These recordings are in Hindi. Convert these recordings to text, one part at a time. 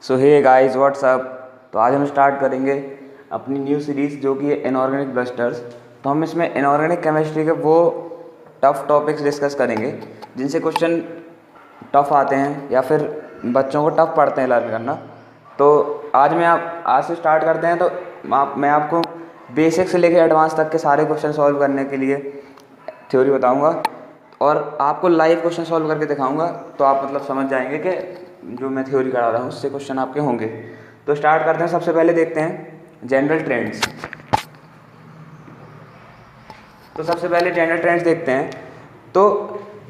सो हे गाइस व्हाट्सअप। तो आज हम स्टार्ट करेंगे अपनी न्यू सीरीज़ जो कि है इनऑर्गेनिक ब्लस्टर्स। तो हम इसमें इनऑर्गेनिक केमिस्ट्री के वो टफ़ टॉपिक्स डिस्कस करेंगे जिनसे क्वेश्चन टफ़ आते हैं या फिर बच्चों को टफ़ पढ़ते हैं लर्न करना। तो आज से स्टार्ट करते हैं। तो मैं आपको बेसिक से लेकर एडवांस तक के सारे क्वेश्चन सॉल्व करने के लिए थ्योरी बताऊंगा और आपको लाइव क्वेश्चन सॉल्व करके दिखाऊंगा। तो आप मतलब समझ जाएंगे कि जो मैं थ्योरी करा रहा हूँ उससे क्वेश्चन आपके होंगे। तो स्टार्ट करते हैं। सबसे पहले देखते हैं जनरल ट्रेंड्स। तो सबसे पहले जनरल ट्रेंड्स देखते हैं। तो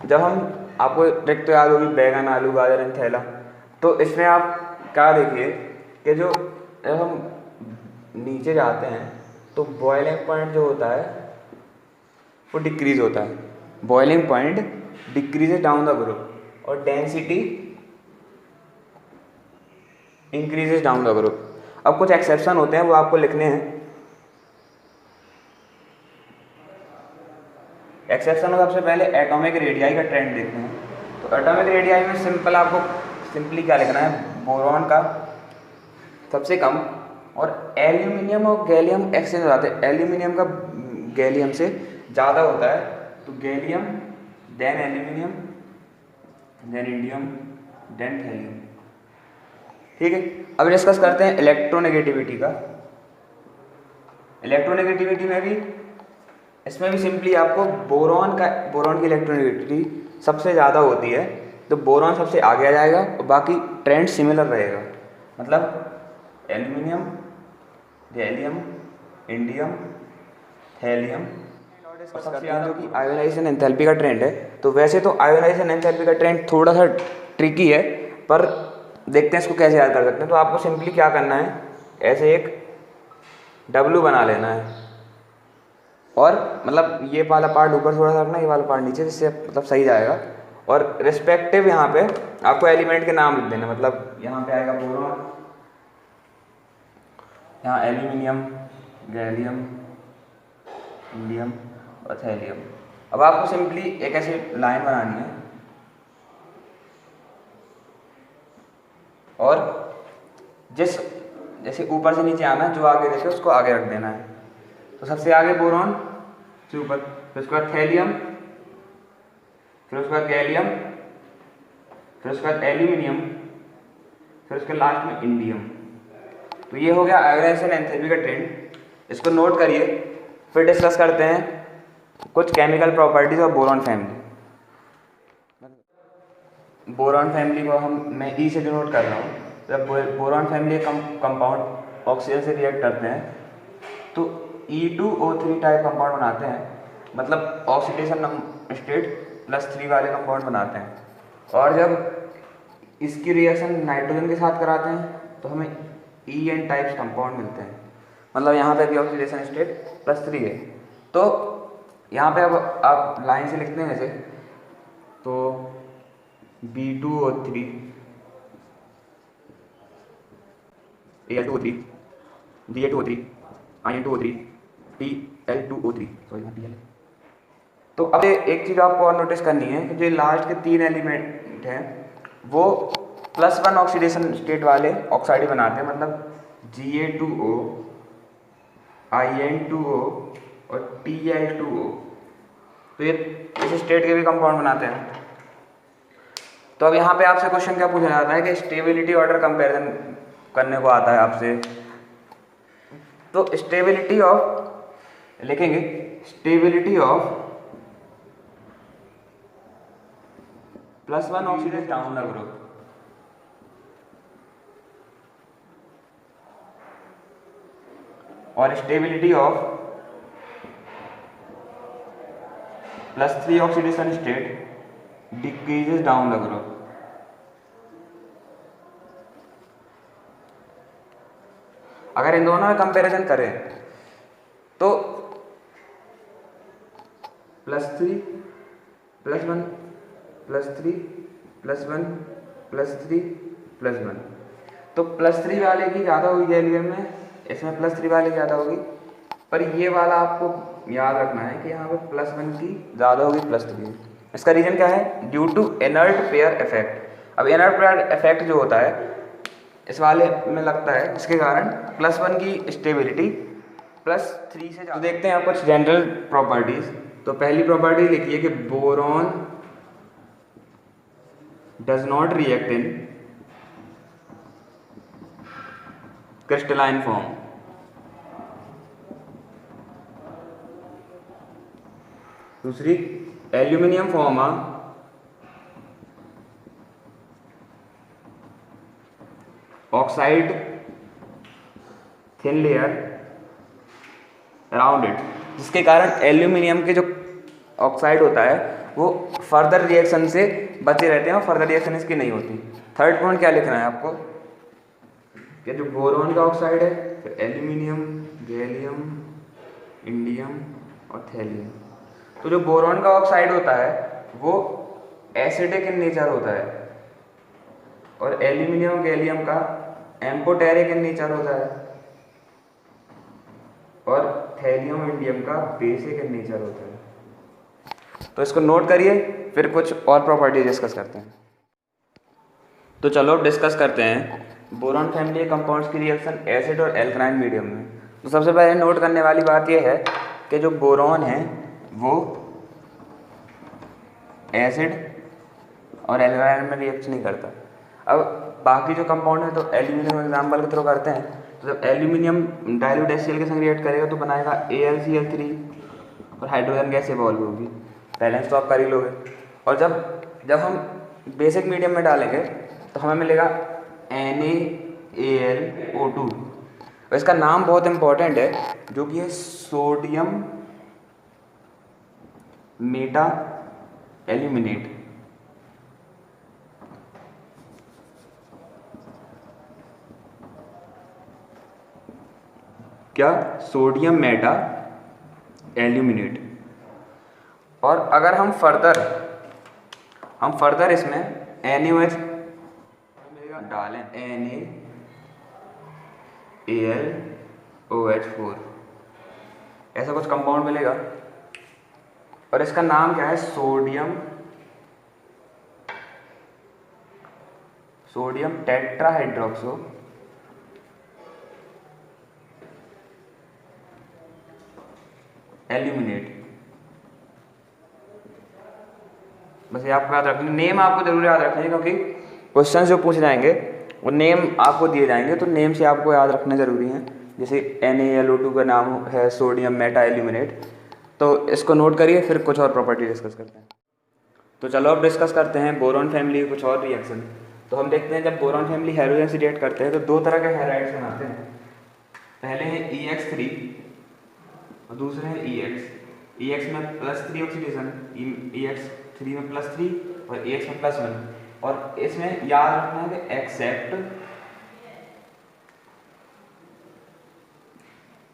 जब हम आपको ट्रिक तो याद होगी, बैगन आलू गाजर एंड थैला। तो इसमें आप क्या देखिए कि जब हम नीचे जाते हैं तो बॉइलिंग पॉइंट जो होता है वो डिक्रीज होता है। Boiling point decreases down the group और density increases down the group. अब कुछ एक्सेप्शन होते हैं वो आपको लिखने हैं। एक्सेप्शन में सबसे पहले एटॉमिक रेडियाई का ट्रेंड देखते हैं। तो एटॉमिक रेडियाई में सिंपली क्या लिखना है, बोरॉन का सबसे कम और एल्यूमिनियम और गैलियम एक्सचेंज हो जाते हैं। एल्यूमिनियम का गैलियम से ज़्यादा होता है तो gallium then aluminium then indium then thallium. ठीक है, अब डिस्कस करते हैं इलेक्ट्रोनेगेटिविटी का। इलेक्ट्रोनेगेटिविटी में भी इसमें भी सिंपली आपको बोरॉन की इलेक्ट्रोनेगेटिविटी सबसे ज़्यादा होती है तो बोरॉन सबसे आगे आ जाएगा और बाकी ट्रेंड सिमिलर रहेगा। मतलब एल्यूमिनियम गैलियम इंडियम थैलियम। सबसे ज़्यादा जो कि आयोनाइजेशन एंथैल्पी का ट्रेंड है। तो वैसे तो आयोनाइजेशन एंथैल्पी का ट्रेंड थोड़ा सा ट्रिकी है, पर देखते हैं इसको कैसे याद कर सकते हैं। तो आपको सिंपली क्या करना है, ऐसे एक W बना लेना है और मतलब ये वाला पार्ट ऊपर थोड़ा सा रखना, ये वाला पार्ट नीचे, जिससे मतलब सही जाएगा। और रिस्पेक्टिव यहाँ पे आपको एलिमेंट के नाम लिख देना। मतलब यहाँ पे आएगा बोरॉन, यहाँ एल्यूमिनियम गैलियम इंडियम और थैलियम। अब आपको सिंपली एक ऐसी लाइन बनानी है और जैसे ऊपर से नीचे आना, जो आगे देखे उसको आगे रख देना है। तो सबसे आगे बोरॉन से ऊपर, फिर उसके बाद थैलियम, फिर उसके बाद गैलियम, फिर उसके बाद एल्यूमिनियम, फिर उसके लास्ट में इंडियम। तो ये हो गया आयोनाइजेशन एंथैल्पी का ट्रेंड। इसको नोट करिए। फिर डिस्कस करते हैं कुछ chemical properties of boron family. Boron family को मैं ई से डिनोट कर रहा हूँ। जब बोरॉन फैमिली कंपाउंड ऑक्सीजन से रिएक्ट करते हैं तो E2O3 टाइप कंपाउंड बनाते हैं। मतलब ऑक्सीडेशन स्टेट +3 वाले कंपाउंड बनाते हैं। और जब इसकी रिएक्शन नाइट्रोजन के साथ कराते हैं तो हमें EN टाइप्स कंपाउंड मिलते हैं। मतलब यहाँ पे भी ऑक्सीडेशन स्टेट +3 है। तो यहाँ पे अब आप लाइन से लिखते हैं ऐसे, तो B2O3 Al2O3 Da2O3 In2O3 Tl2O3 sorry. तो अब एक चीज़ आपको और नोटिस करनी है कि जो लास्ट के 3 एलिमेंट हैं वो +1 ऑक्सीडेशन स्टेट वाले ऑक्साइड बनाते हैं। मतलब Ga2O In2O और Tl2O। तो ये इस स्टेट के भी कंपाउंड बनाते हैं। तो अब यहाँ पे आपसे क्वेश्चन क्या पूछा जाता है कि स्टेबिलिटी ऑर्डर कंपैरिजन करने को आता है आपसे। तो स्टेबिलिटी ऑफ लिखेंगे, stability of +1 oxidation down the group और stability of +3 oxidation state decreases down the group. अगर इन दोनों में कंपैरिजन करें तो +3 +1 +3 +1 +3 +1, तो +3 वाले की ज़्यादा होगी गैलियम में, इसमें +3 वाले की ज़्यादा होगी। पर ये वाला आपको याद रखना है कि यहाँ पे +1 की ज़्यादा होगी +3। इसका रीज़न क्या है? Due to inert pair effect. अब इनर्ट पेयर इफेक्ट जो होता है इस वाले में लगता है, जिसके कारण +1 की स्टेबिलिटी +3 से ज़्यादा। तो देखते हैं आप कुछ जनरल प्रॉपर्टीज। तो पहली प्रॉपर्टी लिखिए कि boron does not react in crystalline form. दूसरी, aluminium form oxide thin layer around it, जिसके कारण एल्यूमिनियम के जो ऑक्साइड होता है वो फर्दर रिएक्शन से बचे रहते हैं और फर्दर रिएक्शन इसकी नहीं होती। थर्ड पॉइंट क्या लिखना है आपको कि जो बोरॉन का ऑक्साइड है, फिर एल्यूमिनियम, गैलियम, इंडियम और थैलियम। तो जो बोरॉन का ऑक्साइड होता है वो एसिडिक इन नेचर होता है और एल्यूमिनियम गैलियम का एम्फोटेरिक इन नेचर होता है और थैलियम इंडियम का बेसिक इन नेचर होता है। तो इसको नोट करिए, फिर कुछ और प्रॉपर्टी डिस्कस करते हैं। तो चलो अब डिस्कस करते हैं बोरॉन फैमिली कंपाउंड्स की रिएक्शन एसिड और एल्कलाइन मीडियम में। तो सबसे पहले नोट करने वाली बात यह है कि जो बोरॉन है वो एसिड और एल्कलाइन में रिएक्शन नहीं करता। अब बाकी जो कंपाउंड है तो एल्यूमिनियम एग्जाम्पल के थ्रू करते हैं। तो जब एल्यूमिनियम डाइल्यूट HCl के संग रिएक्ट करेगा तो बनाएगा AlCl3 और हाइड्रोजन गैस इवॉल्व होगी। बैलेंस तो आप कर ही लोगे। और जब हम बेसिक मीडियम में डालेंगे तो हमें मिलेगा NaAlO2। और इसका नाम बहुत इंपॉर्टेंट है, जो कि है सोडियम मेटा एल्यूमिनेट। क्या? Sodium Meta aluminate. और अगर हम फर्दर इसमें NaOH डालें, NaAlOH4, ऐसा कुछ कंपाउंड मिलेगा और इसका नाम क्या है? Sodium tetrahydroxo aluminate. बस ये आपको याद रखना, नेम आपको जरूर याद रखना है, क्योंकि क्वेश्चन जो पूछ जाएंगे वो नेम आपको दिए जाएंगे, तो नेम से आपको याद रखना जरूरी है। जैसे NaLO2 का नाम है सोडियम मेटा एल्यूमिनेट। तो इसको नोट करिए, फिर कुछ और प्रॉपर्टी डिस्कस करते हैं। तो चलो अब डिस्कस करते हैं बोरॉन फैमिली के कुछ और रिएक्शन। तो हम देखते हैं जब बोरॉन फैमिली हैलोजन से रिएक्ट करते हैं तो दो तरह के हैलाइड्स बनाते हैं। पहले है EX3 और दूसरे है EX। EX में +3 ऑक्सीडेशन, EX3 में +3 और EX में +1। और इसमें याद रखना है कि एक्सेप्ट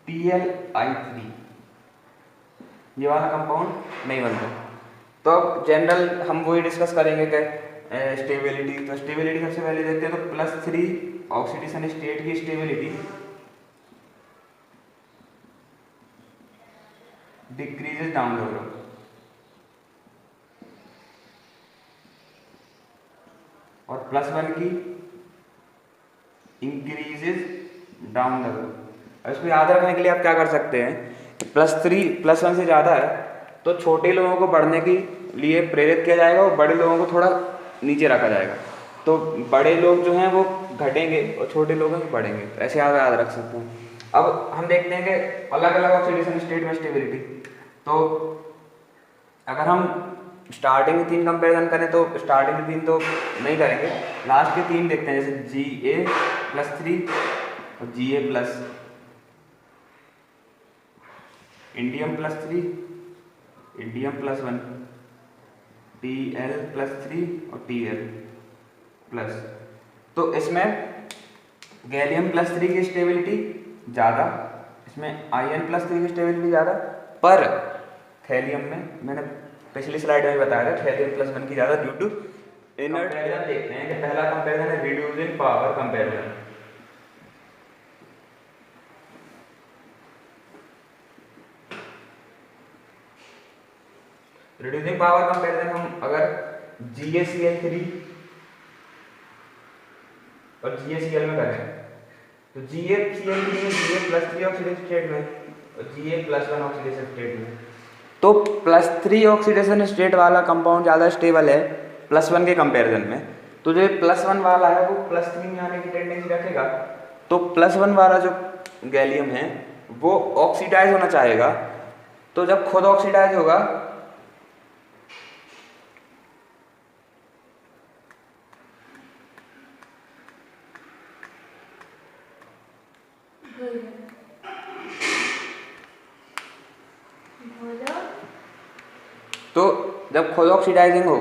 PlI3 ये वाला कंपाउंड नहीं बनता। तो अब जनरल हम वही डिस्कस करेंगे कि स्टेबिलिटी। तो स्टेबिलिटी सबसे पहले देखते हैं। तो +3 ऑक्सीडेशन स्टेट की stability decreases down the group, और +1 की इंक्रीजेस डाउन द ग्रुप। इसको याद रखने के लिए आप क्या कर सकते हैं, +1 से ज़्यादा है तो छोटे लोगों को बढ़ने के लिए प्रेरित किया जाएगा और बड़े लोगों को थोड़ा नीचे रखा जाएगा। तो बड़े लोग जो हैं वो घटेंगे और छोटे लोग हैं वो बढ़ेंगे। तो ऐसे आप याद रख सकते हैं। अब हम देखते हैं कि अलग अलग ऑक्सीडेशन स्टेट में स्टेबिलिटी। तो अगर हम स्टार्टिंग के 3 कंपेरिजन करें तो स्टार्टिंग के 3 तो नहीं करेंगे, लास्ट के 3 देखते हैं। जैसे Ga+3 और Ga+, इंडियम+3, इंडियम+1, Tl+3 और Tl+। तो इसमें गैलियम+3 की स्टेबिलिटी ज़्यादा, इसमें In+3 की स्टेबिलिटी ज़्यादा, पर थैलियम में मैंने पिछली स्लाइड में बताया था थैलियम+1 की ज़्यादा ड्यू टू इनर्ट। देखते हैं कि पहला कंपेरिजन है reducing power comparison. Reducing power comparison हम अगर GaCl3 और GaCl में करें तो GaCl3 में Ga+3 ऑक्सीडेशन स्टेट में और Ga+1 ऑक्सीडेशन स्टेट में। तो +3 ऑक्सीडेशन स्टेट वाला कंपाउंड ज़्यादा स्टेबल है +1 के कंपैरिजन में। तो जो +1 वाला है वो +3 में आने की टेंडेंसी रखेगा। तो +1 वाला जो गैलियम है वो ऑक्सीडाइज होना चाहेगा। तो जब खुद ऑक्सीडाइज होगा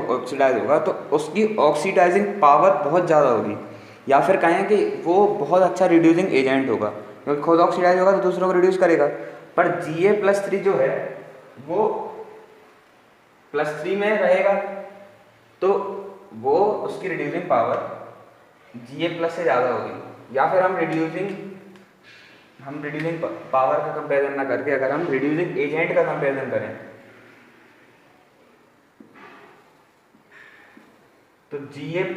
ऑक्सीडाइज होगा तो उसकी ऑक्सीडाइजिंग पावर बहुत ज़्यादा होगी, या फिर कहें कि वो बहुत अच्छा रिड्यूसिंग एजेंट होगा, क्योंकि खुद ऑक्सीडाइज होगा तो दूसरों को रिड्यूस करेगा। पर Ga+3 जो है वो +3 में रहेगा तो वो उसकी रिड्यूसिंग पावर Ga+ से ज़्यादा होगी। या फिर हम रिड्यूसिंग पावर का कंपेरिजन ना करके अगर हम रिड्यूसिंग एजेंट का कंपेरिजन करें तो Ga+3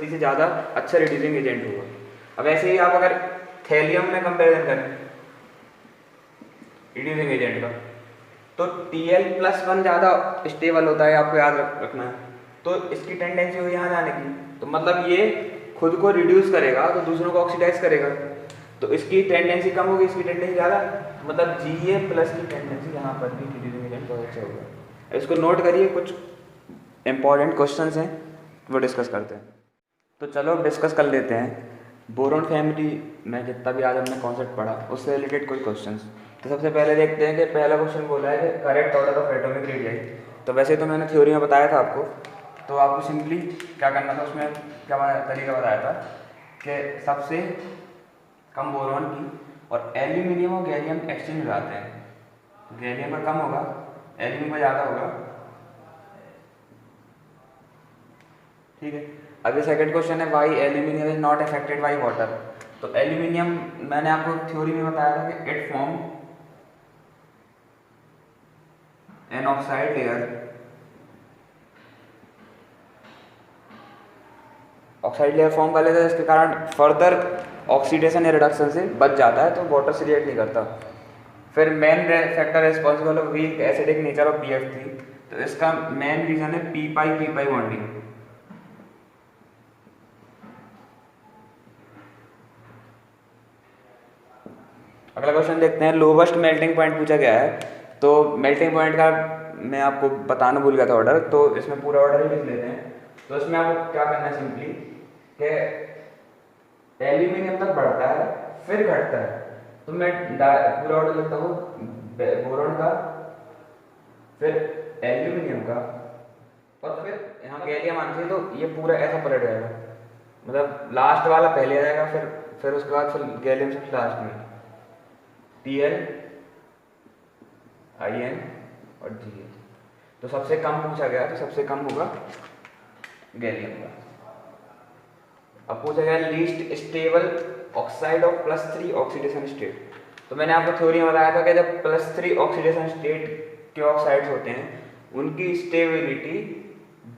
से ज़्यादा अच्छा रिड्यूसिंग एजेंट होगा। अब ऐसे ही आप अगर थैलियम में कंपेरिजन करें रिड्यूसिंग एजेंट का तो Tl+1 ज़्यादा स्टेबल होता है, आपको याद रखना है। तो इसकी टेंडेंसी हो यहाँ जाने की, तो मतलब ये खुद को रिड्यूस करेगा तो दूसरों को ऑक्सीडाइज करेगा, तो इसकी टेंडेंसी कम होगी, इसकी टेंडेंसी ज़्यादा, मतलब Ga+ की टेंडेंसी यहाँ पर भी रिड्यूसिंग एजेंट बहुत अच्छा होगा। इसको नोट करिए, कुछ इंपॉर्टेंट क्वेश्चंस हैं वो डिस्कस करते हैं। तो चलो डिस्कस कर लेते हैं बोरॉन फैमिली में जितना भी आज हमने कॉन्सेप्ट पढ़ा उससे रिलेटेड कोई क्वेश्चंस। तो सबसे पहले देखते हैं कि पहला क्वेश्चन बोला है कि correct order of atomic radii. तो वैसे तो मैंने थ्योरी में बताया था आपको, तो आपको सिंपली क्या करना था, उसमें क्या तरीका बताया था कि सबसे कम बोरॉन की और एल्यूमिनियम और गैलियम एक्सचेंज हो जाते हैं। तो गैलियम का कम होगा, एल्यूमिनियम का ज़्यादा होगा, ठीक है। अभी सेकंड क्वेश्चन है why aluminium is not affected by water. तो एल्यूमिनियम मैंने आपको थ्योरी में बताया था कि it form an oxide layer, oxide layer form कर लेता है, जिसके कारण फर्दर ऑक्सीडेशन या रिडक्शन से बच जाता है, तो वाटर से रिएक्ट नहीं करता। फिर main factor responsible of weak acidic nature of BF3। तो इसका मेन रीजन है पी पाई बॉन्डिंग। अगला क्वेश्चन देखते हैं, लोवेस्ट मेल्टिंग पॉइंट पूछा गया है। तो मेल्टिंग पॉइंट का मैं आपको बताना भूल गया था ऑर्डर, तो इसमें पूरा ऑर्डर ही लिख लेते हैं। तो इसमें आपको क्या करना है सिंपली कि एल्यूमिनियम तक बढ़ता है फिर घटता है, तो मैं पूरा ऑर्डर लिखता हूँ, बोरॉन का, फिर एल्यूमिनियम का, और फिर यहाँ गैलियम आना चाहिए। तो ये पूरा ऐसा पलट जाएगा, मतलब लास्ट वाला पहले आ जाएगा, फिर उसके बाद फिर गैलियम सबसे लास्ट में, Tl, In और Ga। तो सबसे कम पूछा गया, तो सबसे कम होगा गैलियम का। अब पूछा गया least stable oxide of +3 oxidation state. तो मैंने आपको थ्योरी में बताया था कि जब +3 ऑक्सीडेशन स्टेट के ऑक्साइड्स होते हैं उनकी स्टेबिलिटी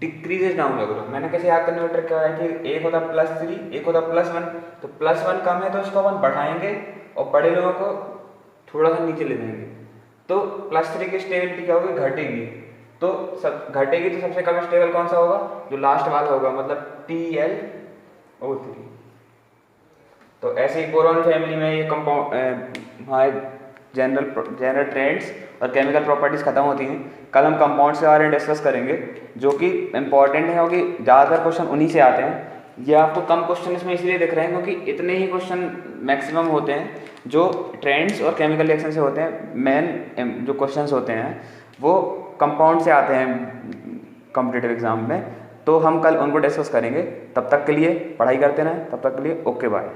डिक्रीजेज डाउन लग रहा। मैंने कैसे याद करने का ट्रिक क्या है कि एक होता +3 एक होता +1, तो +1 कम है तो इसको अपन बढ़ाएंगे और बड़े लोगों को थोड़ा सा नीचे ले जाएंगे, तो +3 की स्टेबिलिटी क्या होगी, घटेगी। तो सब घटेगी तो सबसे कम स्टेबल कौन सा होगा, जो लास्ट वाला होगा, मतलब TlO3। तो ऐसे ही बोरॉन फैमिली में ये कंपाउंड हमारे जनरल ट्रेंड्स और केमिकल प्रॉपर्टीज खत्म होती हैं। कल हम कंपाउंड्स के बारे में डिस्कस करेंगे, जो कि इंपॉर्टेंट है क्योंकि ज़्यादातर क्वेश्चन उन्हीं से आते हैं। ये आपको कम क्वेश्चन इसमें इसलिए दिख रहे हैं क्योंकि इतने ही क्वेश्चन मैक्सिमम होते हैं जो ट्रेंड्स और केमिकल रिएक्शन से होते हैं। मेन जो क्वेश्चंस होते हैं वो कंपाउंड से आते हैं कॉम्पिटिटिव एग्जाम में, तो हम कल उनको डिस्कस करेंगे। तब तक के लिए पढ़ाई करते रहें, तब तक के लिए ओके बाय।